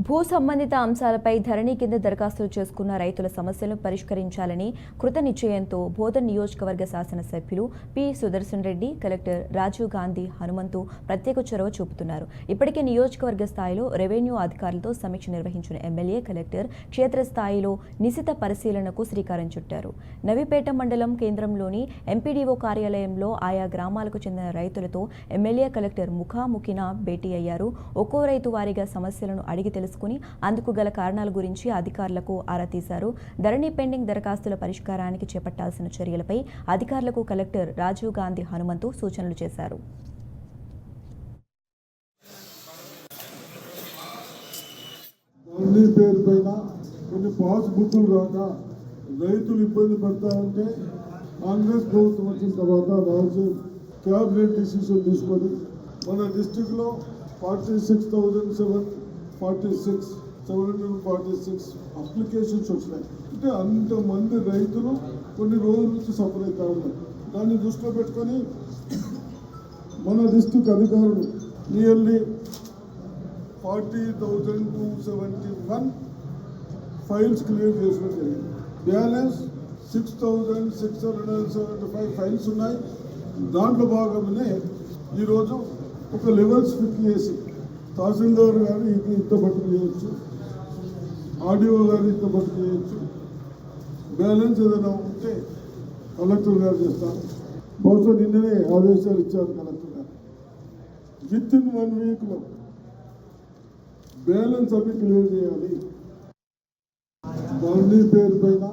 భూ సంబంధిత అంశాలపై ధరణి కింద దరఖాస్తులు చేసుకున్న రైతుల సమస్యలను పరిష్కరించాలని కృత నిశ్చయంతో బోధన్ నియోజకవర్గ శాసనసభ్యులు పి సుదర్శన్ రెడ్డి, కలెక్టర్ రాజీవ్ గాంధీ హనుమంతు ప్రత్యేక చొరవ చూపుతున్నారు. ఇప్పటికే నియోజకవర్గ స్థాయిలో రెవెన్యూ అధికారులతో సమీక్ష నిర్వహించిన ఎమ్మెల్యే, కలెక్టర్ క్షేత్రస్థాయిలో నిశిత పరిశీలనకు శ్రీకారం చుట్టారు. నవీపేట మండలం కేంద్రంలోని ఎంపీడీఓ కార్యాలయంలో ఆయా గ్రామాలకు చెందిన రైతులతో ఎమ్మెల్యే, కలెక్టర్ ముఖాముఖిన భేటీ అయ్యారు. ఒక్కో రైతు వారీగా సమస్యలను అడిగి తెలుసుకుని అందుకు గల కారణాల గురించి అధికారులకు ఆరా తీశారు. ధరణి పెండింగ్ దరఖాస్తుల పరిష్కారానికి చేపట్టాల్సిన చర్యలపై అధికారులకు కలెక్టర్ రాజీవ్ గాంధీ హనుమంతు సూచనలు చేశారు. కొన్ని పాస్ బుక్కులు రాక రైతులు ఇబ్బంది పడతా ఉంటే కాంగ్రెస్ ప్రభుత్వం వచ్చిన తర్వాత రాజు క్యాబినెట్ డిసిషన్ తీసుకొని మన డిస్టిక్లో 746 అప్లికేషన్స్ వచ్చినాయి. అంటే అంతమంది రైతులు కొన్ని రోజుల నుంచి సఫర్ అవుతా ఉన్నారు. దాన్ని దృష్టిలో పెట్టుకొని మన డిస్టిక్ అధికారులు నియర్లీ 40,271 ఫైల్స్ క్లియర్ చేసిన జరిగింది. బ్యాలెన్స్ 6,675 ఫైల్స్ ఉన్నాయి. దాంట్లో భాగంగానే ఈరోజు ఒక లెవెల్స్ ఫిక్స్ చేసి తహసీల్దార్ గారు ఇంత పట్టు చేయొచ్చు, ఆర్డీఓ గారు ఇంత పట్టు చేయొచ్చు, బ్యాలెన్స్ ఏదైనా ఉంటే కలెక్టర్ గారు చేస్తారు. బహుశా నిన్ననే ఆదేశాలు ఇచ్చారు కలెక్టర్ గారు. విత్ ఇన్ 1 వీక్లో బ్యాలెన్స్ అన్ని క్లియర్ చేయాలి. ధరణి పేరు పైన